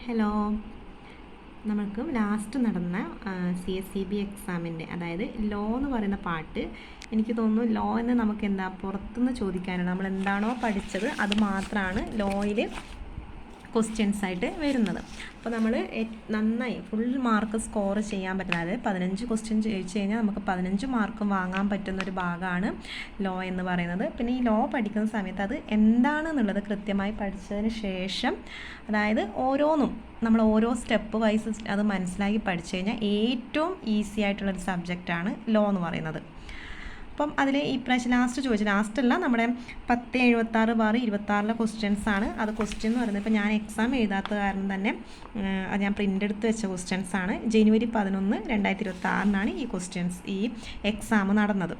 Hello, നമുക്ക് last നടന്ന CSEB എക്സാമിൻ്റെ അതായത് ലോ എന്ന് പറയുന്ന പാർട്ട് എനിക്ക് തോന്നുന്നു. ലോ എന്ന് നമുക്ക് എന്താ പുറത്തുനിന്ന് ചോദിക്കാനാണ്. നമ്മൾ എന്താണോ പഠിച്ചത് അത് മാത്രമാണ് ലോയിൽ ക്വസ്റ്റ്യൻസ് ആയിട്ട് വരുന്നത്. അപ്പോൾ നമ്മൾ നന്നായി ഫുൾ മാർക്ക് സ്കോർ ചെയ്യാൻ പറ്റുന്ന, അതായത് 15 ക്വസ്റ്റ്യൻ ചോദിച്ചു കഴിഞ്ഞാൽ നമുക്ക് 15 മാർക്കും വാങ്ങാൻ പറ്റുന്നൊരു ഭാഗമാണ് ലോ എന്ന് പറയുന്നത്. പിന്നെ ഈ ലോ പഠിക്കുന്ന സമയത്ത് അത് എന്താണെന്നുള്ളത് കൃത്യമായി പഠിച്ചതിന് ശേഷം, അതായത് ഓരോന്നും നമ്മൾ ഓരോ സ്റ്റെപ്പ് വൈസ് അത് മനസ്സിലാക്കി പഠിച്ചു കഴിഞ്ഞാൽ ഏറ്റവും ഈസി ആയിട്ടുള്ളൊരു സബ്ജക്റ്റാണ് ലോ എന്ന് പറയുന്നത്. അപ്പം അതിൽ ഈ പ്രാവശ്യം ലാസ്റ്റല്ല നമ്മുടെ 1076/26 ക്വസ്റ്റ്യൻസാണ്. അത് ക്വസ്റ്റ്യൻ എന്ന് പറയുന്നത് ഇപ്പോൾ ഞാൻ എക്സാം എഴുതാത്ത കാരണം തന്നെ അത് ഞാൻ പ്രിൻ്റ് എടുത്ത് വെച്ച ക്വസ്റ്റ്യൻസാണ്. ജനുവരി 11, 2026 ഈ ക്വസ്റ്റ്യൻസ് ഈ എക്സാം നടന്നത്.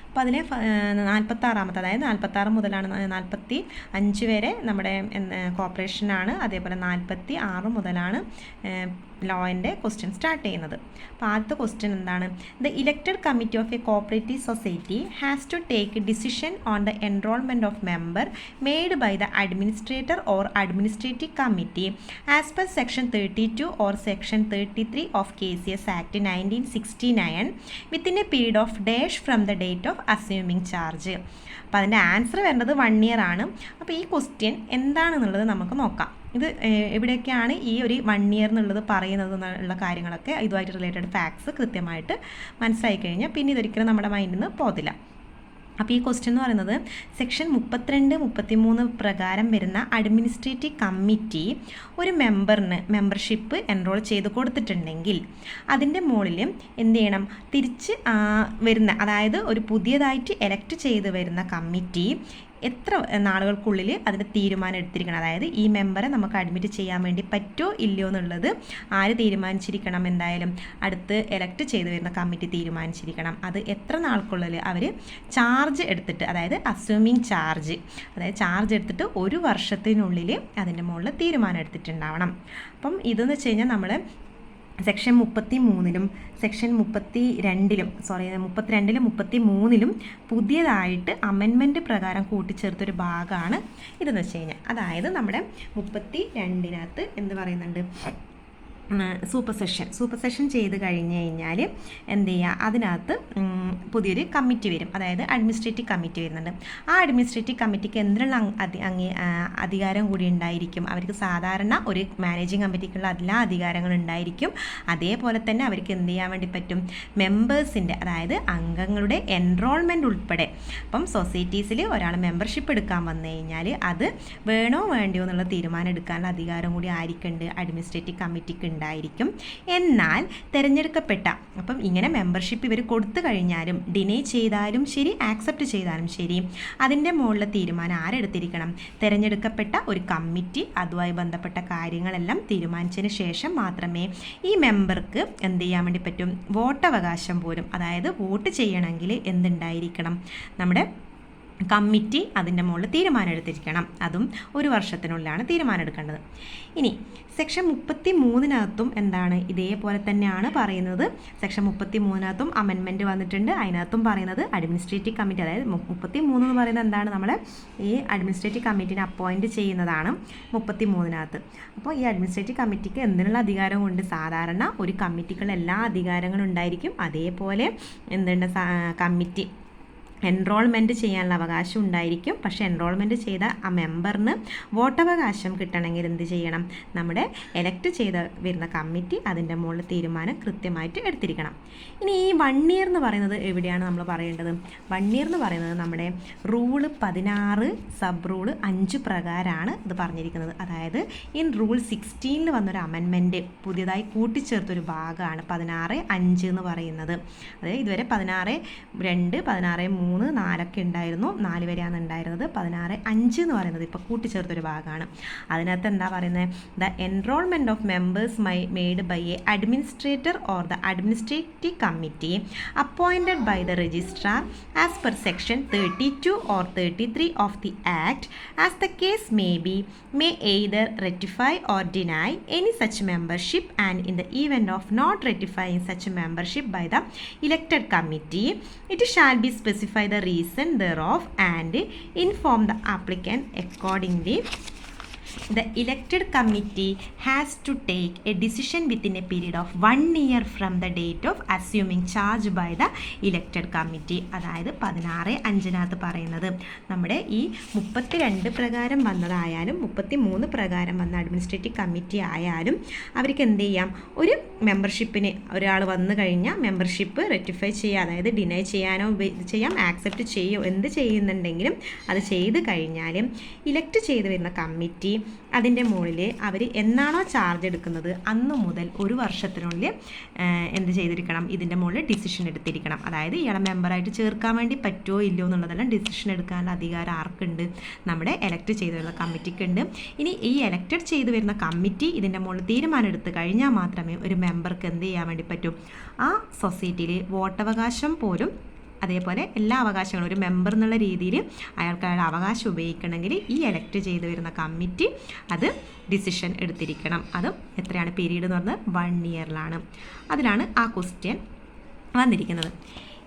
അപ്പോൾ അതിൽ 46-ാമത്തെ, അതായത് 46 മുതലാണ് 45 വരെ നമ്മുടെ കോർപ്പറേഷനാണ്. അതേപോലെ 46 മുതലാണ് ലോയിൻ്റെ ക്വസ്റ്റ്യൻ സ്റ്റാർട്ട് ചെയ്യുന്നത്. അപ്പോൾ ആദ്യത്തെ ക്വസ്റ്റ്യൻ എന്താണ്? The elected committee of a cooperative society has to take decision on the enrolment of member made by the administrator or administrative committee as per section 32 or section 33 of KCS act 1969 within a period of dash from the date of assuming charge. അപ്പോൾ അതിൻ്റെ answer വേണ്ടത് 1 year ആണ്. അപ്പോൾ ഈ question എന്താണെന്നുള്ളത് നമുക്ക് നോക്കാം. ഇത് എവിടെയൊക്കെയാണ് ഈ ഒരു 1 ഇയർ എന്നുള്ളത് പറയുന്നത് എന്നുള്ള കാര്യങ്ങളൊക്കെ ഇതുമായിട്ട് റിലേറ്റഡ് ഫാക്ട്സ് കൃത്യമായിട്ട് മനസ്സിലാക്കി കഴിഞ്ഞാൽ പിന്നെ ഇതൊരിക്കലും നമ്മുടെ മൈൻഡിൽ നിന്ന് പോകത്തില്ല. അപ്പോൾ ഈ ക്വസ്റ്റ്യൻ എന്ന് പറയുന്നത് സെക്ഷൻ 32, 33 പ്രകാരം വരുന്ന അഡ്മിനിസ്ട്രേറ്റീവ് കമ്മിറ്റി ഒരു മെമ്പർഷിപ്പ് എൻറോൾ ചെയ്ത് കൊടുത്തിട്ടുണ്ടെങ്കിൽ അതിൻ്റെ മുകളിൽ എന്ത് ചെയ്യണം? തിരിച്ച് വരുന്ന, അതായത് ഒരു പുതിയതായിട്ട് എലക്ട് ചെയ്ത് വരുന്ന കമ്മിറ്റി എത്ര നാളുകൾക്കുള്ളിൽ അതിൻ്റെ തീരുമാനം എടുത്തിരിക്കണം. അതായത് ഈ മെമ്പറെ നമുക്ക് അഡ്മിറ്റ് ചെയ്യാൻ വേണ്ടി പറ്റുമോ ഇല്ലയോ എന്നുള്ളത് ആര് തീരുമാനിച്ചിരിക്കണം? എന്തായാലും അടുത്ത് എലക്ട് ചെയ്ത് വരുന്ന കമ്മിറ്റി തീരുമാനിച്ചിരിക്കണം. അത് എത്ര നാൾക്കുള്ളിൽ അവർ ചാർജ് എടുത്തിട്ട്, അതായത് അസ്യൂമിങ് ചാർജ്, അതായത് ചാർജ് എടുത്തിട്ട് 1 വർഷത്തിനുള്ളിൽ അതിൻ്റെ മുകളിൽ തീരുമാനം എടുത്തിട്ടുണ്ടാവണം. അപ്പം ഇതെന്ന് വെച്ച് കഴിഞ്ഞാൽ നമ്മൾ സെക്ഷൻ 33-ലും സെക്ഷൻ 32-ലും 33-ലും പുതിയതായിട്ട് അമെൻമെൻറ്റ് പ്രകാരം കൂട്ടിച്ചേർത്തൊരു ഭാഗമാണ് ഇതെന്ന് വെച്ച് കഴിഞ്ഞാൽ. അതായത് നമ്മുടെ 32-നകത്ത് എന്ത് പറയുന്നുണ്ട്? സൂപ്പർ സെഷൻ ചെയ്ത് കഴിഞ്ഞ് കഴിഞ്ഞാൽ എന്ത് ചെയ്യുക? അതിനകത്ത് പുതിയൊരു കമ്മിറ്റി വരും, അതായത് അഡ്മിനിസ്ട്രേറ്റീവ് കമ്മിറ്റി വരുന്നുണ്ട്. ആ അഡ്മിനിസ്ട്രേറ്റീവ് കമ്മിറ്റിക്ക് എന്തിനുള്ള അധികാരം കൂടി ഉണ്ടായിരിക്കും? അവർക്ക് സാധാരണ ഒരു മാനേജിങ് കമ്മിറ്റിക്കുള്ള എല്ലാ അധികാരങ്ങളും ഉണ്ടായിരിക്കും. അതേപോലെ തന്നെ അവർക്ക് എന്ത് ചെയ്യാൻ വേണ്ടി പറ്റും? മെമ്പേഴ്സിൻ്റെ, അതായത് അംഗങ്ങളുടെ എൻറോൾമെൻറ്റ് ഉൾപ്പെടെ, അപ്പം സൊസൈറ്റീസിൽ ഒരാൾ മെമ്പർഷിപ്പ് എടുക്കാൻ വന്നു കഴിഞ്ഞാൽ അത് വേണോ വേണ്ടയോ എന്നുള്ള തീരുമാനം എടുക്കാനുള്ള അധികാരം കൂടി ആയിരിക്കുന്നുണ്ട്, അഡ്മിനിസ്ട്രേറ്റീവ് കമ്മിറ്റിക്ക് ഉണ്ടായിരിക്കും. എന്നാൽ തിരഞ്ഞെടുക്കപ്പെട്ട, അപ്പം ഇങ്ങനെ മെമ്പർഷിപ്പ് ഇവർ കൊടുത്തു കഴിഞ്ഞാലും ഡിനൈ ചെയ്താലും ശരി, ആക്സെപ്റ്റ് ചെയ്താലും ശരി, അതിൻ്റെ മുകളിൽ തീരുമാനം ആരെടുത്തിരിക്കണം? തിരഞ്ഞെടുക്കപ്പെട്ട ഒരു കമ്മിറ്റി അതുമായി ബന്ധപ്പെട്ട കാര്യങ്ങളെല്ലാം തീരുമാനിച്ചതിന് ശേഷം മാത്രമേ ഈ മെമ്പർക്ക് എന്ത് ചെയ്യാൻ വേണ്ടി പറ്റും? വോട്ടവകാശം പോലും, അതായത് വോട്ട് ചെയ്യണമെങ്കിൽ എന്തുണ്ടായിരിക്കണം? നമ്മുടെ കമ്മിറ്റി അതിൻ്റെ മുകളിൽ തീരുമാനം എടുത്തിരിക്കണം. അതും 1 വർഷത്തിനുള്ളിലാണ് തീരുമാനം എടുക്കേണ്ടത്. ഇനി സെക്ഷൻ 33-നകത്തും എന്താണ്? ഇതേപോലെ തന്നെയാണ് പറയുന്നത്. സെക്ഷൻ 33-നകത്തും അമെൻമെൻറ്റ് വന്നിട്ടുണ്ട്. അതിനകത്തും പറയുന്നത് അഡ്മിനിസ്ട്രേറ്റീവ് കമ്മിറ്റി, അതായത് 33 എന്ന് പറയുന്നത് എന്താണ്? നമ്മൾ ഈ അഡ്മിനിസ്ട്രേറ്റീവ് കമ്മിറ്റിനെ അപ്പോയിൻറ്റ് ചെയ്യുന്നതാണ് 33-നകത്ത്. അപ്പോൾ ഈ അഡ്മിനിസ്ട്രേറ്റീവ് കമ്മിറ്റിക്ക് എന്തിനുള്ള അധികാരമുണ്ട്? സാധാരണ ഒരു കമ്മിറ്റിക്കുള്ള എല്ലാ അധികാരങ്ങളും ഉണ്ടായിരിക്കും. അതേപോലെ എന്തുണ്ട്? കമ്മിറ്റി എൻറോൾമെൻറ്റ് ചെയ്യാനുള്ള അവകാശം ഉണ്ടായിരിക്കും. പക്ഷേ എൻറോൾമെൻറ്റ് ചെയ്ത ആ മെമ്പറിന് വോട്ടവകാശം കിട്ടണമെങ്കിൽ എന്ത് ചെയ്യണം? നമ്മുടെ എലക്ട് ചെയ്ത് വരുന്ന കമ്മിറ്റി അതിൻ്റെ മുകളിൽ തീരുമാനം കൃത്യമായിട്ട് എടുത്തിരിക്കണം. ഇനി ഈ 1 ഇയർ എന്ന് പറയുന്നത് എവിടെയാണ് നമ്മൾ പറയേണ്ടത്? 1 ഇയർ എന്ന് പറയുന്നത് നമ്മുടെ റൂള് 16 സബ് റൂള് 5 പ്രകാരമാണ് ഇത് പറഞ്ഞിരിക്കുന്നത്. അതായത് ഇൻ റൂൾ 16 വന്നൊരു അമെൻമെൻറ്റ് പുതിയതായി കൂട്ടിച്ചേർത്തൊരു ഭാഗമാണ് 16(5) എന്ന് പറയുന്നത്. അതായത് ഇതുവരെ 16(2), 16(3), 4 ഉണ്ടായിരുന്നു, 4 വരെയാണ് ഉണ്ടായിരുന്നത്. 16(5) എന്ന് പറയുന്നത് ഇപ്പോൾ കൂട്ടിച്ചേർത്തൊരു ഭാഗമാണ്. അതിനകത്ത് എന്താ പറയുന്നത്? The enrolment of members made by a administrator or the administrative committee appointed by the registrar as per section 32 or 33 of the act as the case may be may either ratify or deny any such membership, and in the event of not ratifying such membership by the elected committee, it shall be specify the reason thereof and inform the applicant accordingly The elected committee has to take a decision within a period of 1 year from the date of assuming charge by the elected committee. അതായത് 16(5) പറയുന്നത് നമ്മുടെ ഈ 32 പ്രകാരം വന്നതായാലും 33 പ്രകാരം വന്ന administrative committee ആയാലും അവർക്ക് എന്ത് ചെയ്യാം, ഒരു മെമ്പർഷിപ്പിന് ഒരാൾ വന്നു കഴിഞ്ഞാൽ മെമ്പർഷിപ്പ് റെറ്റിഫൈ ചെയ്യുക, അതായത് ഡിനൈ ചെയ്യാനോ ചെയ്യാം, ആക്സെപ്റ്റ് ചെയ്യുകയോ എന്ത് ചെയ്യുന്നുണ്ടെങ്കിലും അത് ചെയ്ത് കഴിഞ്ഞാൽ ഇലക്ട് ചെയ്ത് വരുന്ന കമ്മിറ്റി അതിൻ്റെ മുകളിൽ അവർ എന്നാണോ ചാർജ് എടുക്കുന്നത് അന്ന് മുതൽ ഒരു വർഷത്തിനുള്ളിൽ എന്ത് ചെയ്തിരിക്കണം, ഇതിൻ്റെ മുകളിൽ ഡിസിഷൻ എടുത്തിരിക്കണം. അതായത് ഇയാളെ മെമ്പറായിട്ട് ചേർക്കാൻ വേണ്ടി പറ്റുമോ ഇല്ലയോ എന്നുള്ളതെല്ലാം ഡിസിഷൻ എടുക്കാനുള്ള അധികാരം ആർക്കുണ്ട്, നമ്മുടെ എലക്ട് ചെയ്ത് വരുന്ന കമ്മിറ്റിക്കുണ്ട്. ഇനി ഈ എലക്റ്റഡ് ചെയ്ത് വരുന്ന കമ്മിറ്റി ഇതിൻ്റെ മുകളിൽ തീരുമാനം എടുത്ത് കഴിഞ്ഞാൽ മാത്രമേ ഒരു മെമ്പർക്ക് എന്ത് ചെയ്യാൻ വേണ്ടി പറ്റൂ, ആ സൊസൈറ്റിയിൽ വോട്ടവകാശം പോലും അതേപോലെ എല്ലാ അവകാശങ്ങളും ഒരു മെമ്പർ എന്നുള്ള രീതിയിൽ അയാൾക്ക് അയാളുടെ അവകാശം ഉപയോഗിക്കണമെങ്കിൽ ഈ എലക്ട് ചെയ്ത് വരുന്ന കമ്മിറ്റി അത് ഡിസിഷൻ എടുത്തിരിക്കണം. അതും എത്രയാണ് പീരീഡ് എന്ന് പറഞ്ഞാൽ 1 ഇയറിലാണ്. അതിലാണ് ആ ക്വസ്റ്റ്യൻ വന്നിരിക്കുന്നത്.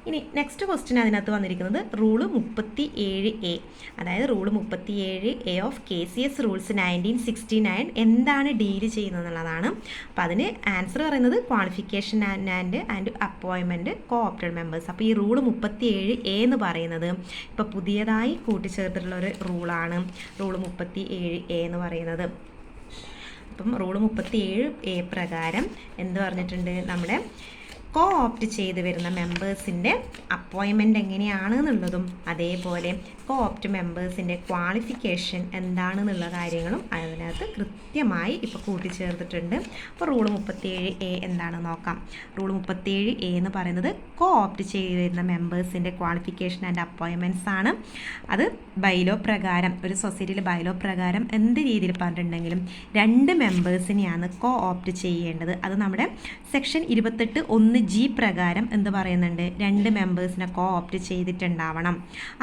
ഇനി നെക്സ്റ്റ് ക്വസ്റ്റ്യൻ അതിനകത്ത് വന്നിരിക്കുന്നത് റൂള് 37A, അതായത് rule 37A of KCS rules 1969 എന്താണ് ഡീൽ ചെയ്യുന്നത് എന്നുള്ളതാണ്. അപ്പോൾ അതിന് ആൻസർ പറയുന്നത് qualification and appointment co opted members. അപ്പോൾ ഈ റൂള് 37A എന്ന് പറയുന്നത് ഇപ്പോൾ പുതിയതായി കൂട്ടിച്ചേർത്തിട്ടുള്ള ഒരു റൂളാണ് റൂള് 37A എന്ന് പറയുന്നത്. അപ്പം റൂള് 37A പ്രകാരം എന്ത് പറഞ്ഞിട്ടുണ്ട്, നമ്മുടെ കോ ഓപ്റ്റ് ചെയ്ത് വരുന്ന മെമ്പേഴ്സിൻ്റെ അപ്പോയിൻമെൻറ്റ് എങ്ങനെയാണ് എന്നുള്ളതും അതേപോലെ കോ ഓപ്റ്റ് മെമ്പേഴ്സിൻ്റെ ക്വാളിഫിക്കേഷൻ എന്താണെന്നുള്ള കാര്യങ്ങളും അതിനകത്ത് കൃത്യമായി ഇപ്പോൾ കൂട്ടിച്ചേർത്തിട്ടുണ്ട്. അപ്പോൾ റൂള് 37A എന്താണെന്ന് നോക്കാം. റൂള് 37A എന്ന് പറയുന്നത് കോ ഓപ്റ്റ് ചെയ്ത് വരുന്ന മെമ്പേഴ്സിൻ്റെ ക്വാളിഫിക്കേഷൻ ആൻഡ് അപ്പോയിൻമെൻറ്റ്സ് ആണ്. അത് ബൈലോ പ്രകാരം, ഒരു സൊസൈറ്റിയിൽ ബൈലോ പ്രകാരം എന്ത് രീതിയിൽ പറഞ്ഞിട്ടുണ്ടെങ്കിലും 2 മെമ്പേഴ്സിനെയാണ് കോ ഓപ്റ്റ് ചെയ്യേണ്ടത്. അത് നമ്മുടെ സെക്ഷൻ 28(1)G പ്രകാരം എന്ത് പറയുന്നുണ്ട്, 2 മെമ്പേഴ്സിനെ കോ ഓപ്റ്റ് ചെയ്തിട്ടുണ്ടാവണം.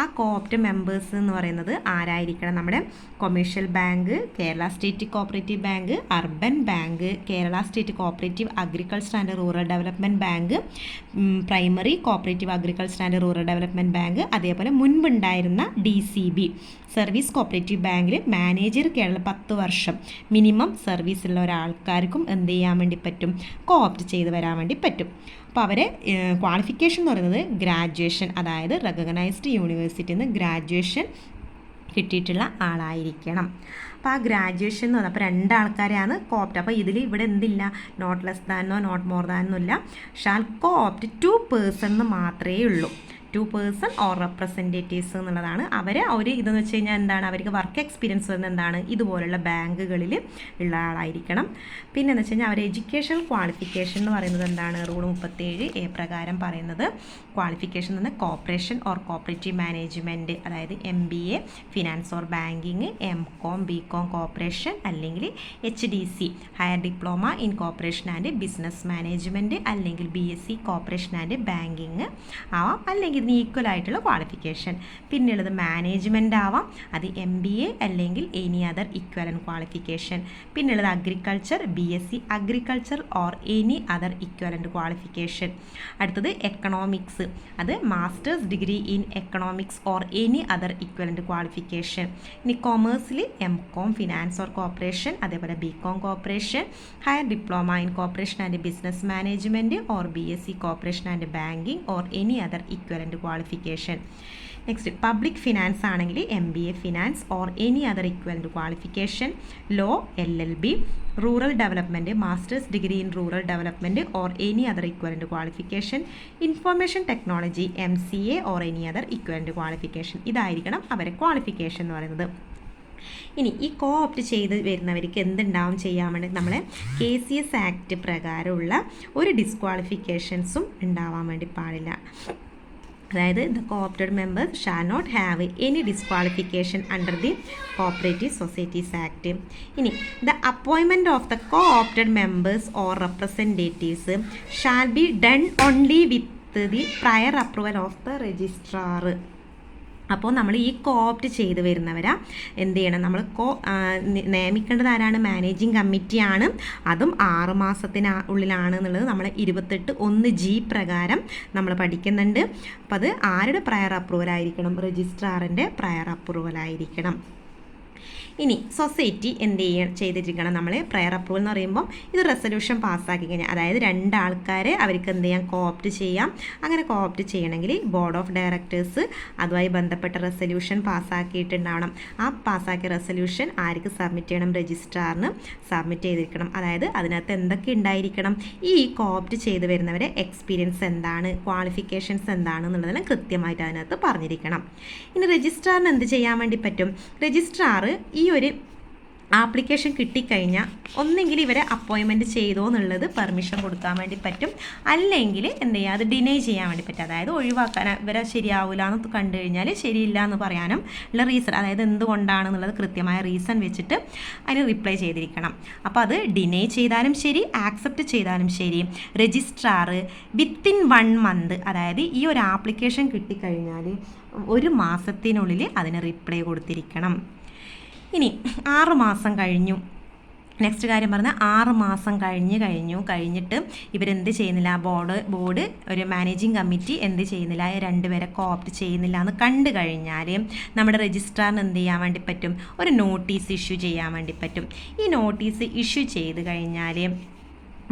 ആ കോ ഓപ്റ്റ് മെമ്പേഴ്സ് എന്ന് പറയുന്നത് ആരായിരിക്കണം, നമ്മുടെ commercial bank, Kerala state cooperative bank, urban bank, Kerala state cooperative agriculture and rural development bank, primary cooperative agriculture and rural development bank, അതേപോലെ മുൻപുണ്ടായിരുന്ന DCB സർവീസ് കോഓപ്പറേറ്റീവ് ബാങ്കിൽ മാനേജർ കേരള 10 വർഷം മിനിമം സർവീസുള്ള ഒരാൾക്കാർക്കും എന്ത് ചെയ്യാൻ വേണ്ടി പറ്റും, കോ ഓപ്റ്റ് ചെയ്ത് വരാൻ വേണ്ടി പറ്റും. അപ്പോൾ അവരെ ക്വാളിഫിക്കേഷൻ എന്ന് പറയുന്നത് ഗ്രാജുവേഷൻ, അതായത് റെക്കഗ്നൈസ്ഡ് യൂണിവേഴ്സിറ്റിയിൽ നിന്ന് ഗ്രാജുവേഷൻ കിട്ടിയിട്ടുള്ള ആളായിരിക്കണം. അപ്പോൾ ആ ഗ്രാജുവേഷൻ എന്ന് പറഞ്ഞാൽ അപ്പോൾ 2 ആൾക്കാരെയാണ് കോ ഓപ്റ്റ്. അപ്പോൾ ഇതിൽ ഇവിടെ എന്തില്ല, നോട്ട് ലെസ് ദാനോ നോട്ട് മോർ ദാനോ ഇല്ല, ഷാൽ കോ ഓപ്റ്റ് 2 പേഴ്സൺ എന്ന് മാത്രമേ ഉള്ളൂ. 2 പേഴ്സൺ ഓർ റെപ്രസെൻറ്റേറ്റീവ്സ് എന്നുള്ളതാണ്. അവരെ ഇതെന്ന് വെച്ച് കഴിഞ്ഞാൽ എന്താണ്, അവർക്ക് വർക്ക് എക്സ്പീരിയൻസ് വരുന്നത് എന്താണ്, ഇതുപോലുള്ള ബാങ്കുകളിൽ ഉള്ള ആളായിരിക്കണം. പിന്നെ എന്ന് വെച്ച് കഴിഞ്ഞാൽ അവർ എഡ്യൂക്കേഷൻ ക്വാളിഫിക്കേഷൻ എന്ന് പറയുന്നത് എന്താണ്, റൂൾ 37A പ്രകാരം പറയുന്നത് ക്വാളിഫിക്കേഷൻ എന്ന് കോർപ്പറേഷൻ ഓർ കോപ്പറേറ്റീവ് മാനേജ്മെൻറ്റ്, അതായത് MBA finance or banking, MCOM BCOM corporation, അല്ലെങ്കിൽ HDC higher diploma in corporation and business management, അല്ലെങ്കിൽ BSc കോർപ്പറേഷൻ ആൻഡ് ബാങ്കിങ് ആവാം, അല്ലെങ്കിൽ ഇതിന് ഈക്വൽ ആയിട്ടുള്ള ക്വാളിഫിക്കേഷൻ. പിന്നെയുള്ളത് മാനേജ്മെൻ്റ് ആവാം, അത് MBA അല്ലെങ്കിൽ എനി അതർ ഇക്വലൻ്റ് ക്വാളിഫിക്കേഷൻ. പിന്നെയുള്ളത് agriculture, BSc agriculture or any other equivalent qualification. അടുത്തത് എക്കണോമിക്സ്, അത് masters degree in economics or any other equivalent qualification. ഇനി കൊമേഴ്സിൽ MCOM ഫിനാൻസ് ഓർ കോർപ്പറേഷൻ, അതേപോലെ BCOM corporation, higher diploma in corporation and business management or BSc corporation and banking or any other equivalent qualification. Next public finance ആണെങ്കിൽ MBA finance or any other equivalent qualification. Law LLB. Rural development masters degree in rural development or any other equivalent qualification. Information technology MCA or any other equivalent qualification. ഇതായിരിക്കണം അവരെ qualification എന്ന് പറയുന്നത്. ഇനി ഈ കോ opt ചെയ്ത് വരുന്നവർക്ക് എന്തുണ്ടാവും ചെയ്യാൻ വേണ്ടി, നമ്മളെ KCS ആക്ട് പ്രകാരമുള്ള ഒരു ഡിസ്ക്വാളിഫിക്കേഷൻസും ഉണ്ടാവാൻ വേണ്ടി പാടില്ല. അതായത് the coopted members shall not have any disqualification under the cooperative societies act. ഇനി the appointment of the coopted members or representatives shall be done only with the prior approval of the registrar. അപ്പോൾ നമ്മൾ ഈ കോ opt ചെയ്ത് വരുന്നവരാ എന്ത് ചെയ്യണം, നമ്മൾ നിയമിക്കേണ്ടത് ആരാണ്, managing കമ്മിറ്റിയാണ്. അതും 6 മാസത്തിനുള്ളിലാണ് എന്നുള്ളത് നമ്മൾ 28(1)G പ്രകാരം നമ്മൾ പഠിക്കുന്നുണ്ട്. അപ്പോൾ അത് ആരുടെ പ്രയർ അപ്രൂവൽ ആയിരിക്കണം, രജിസ്ട്രാറിൻ്റെ പ്രയർ അപ്രൂവൽ ആയിരിക്കണം. ഇനി സൊസൈറ്റി എന്ത് ചെയ്തിരിക്കണം, നമ്മൾ പ്രയർ അപ്രൂവൽ എന്ന് പറയുമ്പോൾ ഇത് റെസൊല്യൂഷൻ പാസ്സാക്കി കഴിഞ്ഞാൽ, അതായത് 2 ആൾക്കാരെ അവർക്ക് എന്ത് ചെയ്യാം, കോപ്റ്റ് ചെയ്യാം. അങ്ങനെ കോപ്റ്റ് ചെയ്യണമെങ്കിൽ ബോർഡ് ഓഫ് ഡയറക്ടേഴ്സ് അതുമായി ബന്ധപ്പെട്ട റെസൊല്യൂഷൻ പാസ്സാക്കിയിട്ടുണ്ടാവണം. ആ പാസ്സാക്കിയ റെസൊല്യൂഷൻ ആർക്ക് സബ്മിറ്റ് ചെയ്യണം, രജിസ്ട്രാറിന് സബ്മിറ്റ് ചെയ്തിരിക്കണം. അതായത് അതിനകത്ത് എന്തൊക്കെ ഉണ്ടായിരിക്കണം, ഈ കോപ്റ്റ് ചെയ്ത് വരുന്നവരെ എക്സ്പീരിയൻസ് എന്താണ്, ക്വാളിഫിക്കേഷൻസ് എന്താണ് എന്നുള്ളതെല്ലാം കൃത്യമായിട്ട് അതിനകത്ത് പറഞ്ഞിരിക്കണം. ഇനി രജിസ്ട്രാറിന് എന്ത് ചെയ്യാൻ വേണ്ടി പറ്റും, രജിസ്ട്രാർ ഈ ഒരു ആപ്ലിക്കേഷൻ കിട്ടിക്കഴിഞ്ഞാൽ ഒന്നെങ്കിൽ ഇവരെ അപ്പോയിൻമെൻറ്റ് ചെയ്തോ എന്നുള്ളത് പെർമിഷൻ കൊടുക്കാൻ വേണ്ടി പറ്റും, അല്ലെങ്കിൽ എന്ത് ചെയ്യുക, അത് ഡിനൈ ചെയ്യാൻ വേണ്ടി പറ്റും. അതായത് ഒഴിവാക്കാൻ, ഇവരെ ശരിയാവില്ല എന്ന് കണ്ടു കഴിഞ്ഞാൽ ശരിയില്ല എന്ന് പറയാനും ഉള്ള റീസൺ, അതായത് എന്തുകൊണ്ടാണെന്നുള്ളത് കൃത്യമായ റീസൺ വെച്ചിട്ട് അതിന് റിപ്ലൈ ചെയ്തിരിക്കണം. അപ്പോൾ അത് ഡിനൈ ചെയ്താലും ശരി, ആക്സെപ്റ്റ് ചെയ്താലും ശരി, രജിസ്ട്രാർ വിത്തിൻ 1 മന്ത്, അതായത് ഈ ഒരു ആപ്ലിക്കേഷൻ കിട്ടിക്കഴിഞ്ഞാൽ 1 മാസത്തിനുള്ളിൽ അതിന് റിപ്ലൈ കൊടുത്തിരിക്കണം. ഇനി 6 മാസം കഴിഞ്ഞു, നെക്സ്റ്റ് കാര്യം പറഞ്ഞാൽ 6 മാസം കഴിഞ്ഞിട്ട് ഇവരെന്ത് ചെയ്യുന്നില്ല, ബോർഡ് ഒരു മാനേജിങ് കമ്മിറ്റി എന്ത് ചെയ്യുന്നില്ല, 2 പേരെ കോപ്റ്റ് ചെയ്യുന്നില്ല എന്ന് കണ്ടു കഴിഞ്ഞാൽ നമ്മുടെ രജിസ്ട്രാറിന് എന്ത് ചെയ്യാൻ വേണ്ടി പറ്റും, ഒരു നോട്ടീസ് ഇഷ്യൂ ചെയ്യാൻ വേണ്ടി പറ്റും. ഈ നോട്ടീസ് ഇഷ്യൂ ചെയ്ത് കഴിഞ്ഞാൽ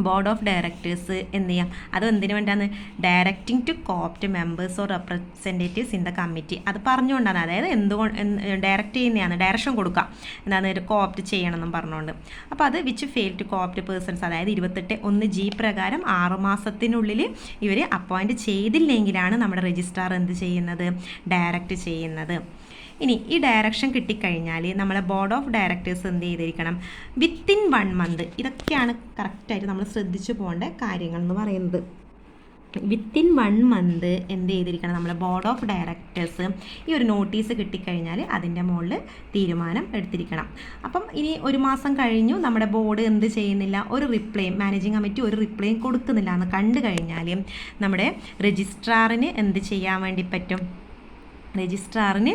ബോർഡ് ഓഫ് ഡയറക്ടേഴ്സ് എന്ത് ചെയ്യാം, അത് എന്തിനു വേണ്ടിയാണ്, directing to co-opt members or representatives in the committee, അത് പറഞ്ഞുകൊണ്ടാണ്, അതായത് ഡയറക്റ്റ് ചെയ്യുന്നതാണ്, ഡയറക്ഷൻ കൊടുക്കാം, എന്താണ് കോപ്റ്റ് ചെയ്യണമെന്നും പറഞ്ഞുകൊണ്ട്. അപ്പോൾ അത് which fail to co-opt persons, അതായത് 28(1) പ്രകാരം 6 മാസത്തിനുള്ളിൽ ഇവർ അപ്പോയിൻറ്റ് ചെയ്തില്ലെങ്കിലാണ് നമ്മുടെ രജിസ്ട്രാർ എന്ത് ചെയ്യുന്നത്, ഡയറക്റ്റ് ചെയ്യുന്നത്. ഇനി ഈ ഡയറക്ഷൻ കിട്ടിക്കഴിഞ്ഞാൽ നമ്മളെ ബോർഡ് ഓഫ് ഡയറക്ടേഴ്സ് എന്ത് ചെയ്തിരിക്കണം, വിത്തിൻ 1 മന്ത്, ഇതൊക്കെയാണ് കറക്റ്റായിട്ട് നമ്മൾ ശ്രദ്ധിച്ചു പോകേണ്ട കാര്യങ്ങൾ എന്ന് പറയുന്നത്. വിത്തിൻ 1 മന്ത് എന്ത് ചെയ്തിരിക്കണം, നമ്മളെ ബോർഡ് ഓഫ് ഡയറക്ടേഴ്സ് ഈ ഒരു നോട്ടീസ് കിട്ടിക്കഴിഞ്ഞാൽ അതിൻ്റെ മുകളിൽ തീരുമാനം എടുത്തിരിക്കണം. അപ്പം ഇനി 1 മാസം കഴിഞ്ഞു, നമ്മുടെ ബോർഡ് എന്ത് ചെയ്യുന്നില്ല, ഒരു റിപ്ലൈയും, മാനേജിങ് കമ്മിറ്റി ഒരു റിപ്ലൈയും കൊടുക്കുന്നില്ല എന്ന് കണ്ടു കഴിഞ്ഞാൽ നമ്മുടെ രജിസ്ട്രാറിന് എന്ത് ചെയ്യാൻ വേണ്ടി പറ്റും, രജിസ്ട്രാറിന്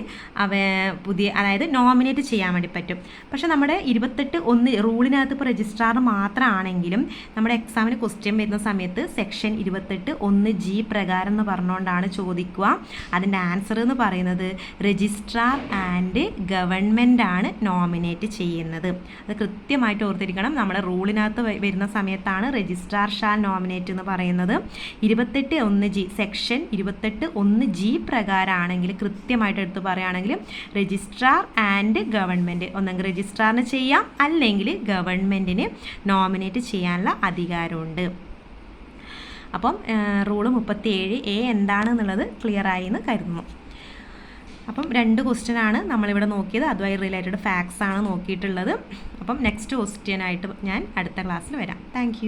അതായത് നോമിനേറ്റ് ചെയ്യാൻ വേണ്ടി പറ്റും. പക്ഷേ നമ്മുടെ 28(1) റൂളിനകത്ത് ഇപ്പോൾ രജിസ്ട്രാർ മാത്രമാണെങ്കിലും നമ്മുടെ എക്സാമിന് ക്വസ്റ്റ്യൻ വരുന്ന സമയത്ത് സെക്ഷൻ 28(1) പ്രകാരം എന്ന് പറഞ്ഞുകൊണ്ടാണ് ചോദിക്കുക. അതിൻ്റെ ആൻസർ എന്ന് പറയുന്നത് രജിസ്ട്രാർ ആൻഡ് ഗവൺമെൻറ് ആണ് നോമിനേറ്റ് ചെയ്യുന്നത്. അത് കൃത്യമായിട്ട് ഓർത്തിരിക്കണം. നമ്മുടെ റൂളിനകത്ത് വരുന്ന സമയത്താണ് രജിസ്ട്രാർ ഷാൽ നോമിനേറ്റ് എന്ന് പറയുന്നത്. 28(1) സെക്ഷൻ 28(1) പ്രകാരമാണെങ്കിൽ കൃത്യമായിട്ട് എടുത്ത് പറയുകയാണെങ്കിൽ രജിസ്ട്രാർ ആൻഡ് ഗവൺമെൻറ്, ഒന്നെങ്കിൽ രജിസ്ട്രാറിന് ചെയ്യാം അല്ലെങ്കിൽ ഗവൺമെൻറ്റിന് നോമിനേറ്റ് ചെയ്യാനുള്ള അധികാരമുണ്ട്. അപ്പം റൂള് 37A എന്താണെന്നുള്ളത് ക്ലിയറായി എന്ന് കരുതുന്നു. അപ്പം 2 ക്വസ്റ്റ്യനാണ് നമ്മളിവിടെ നോക്കിയത്, അതുമായി റിലേറ്റഡ് ഫാക്ട്സ് ആണ് നോക്കിയിട്ടുള്ളത്. അപ്പം നെക്സ്റ്റ് ക്വസ്റ്റ്യനായിട്ട് ഞാൻ അടുത്ത ക്ലാസ്സിൽ വരാം. താങ്ക്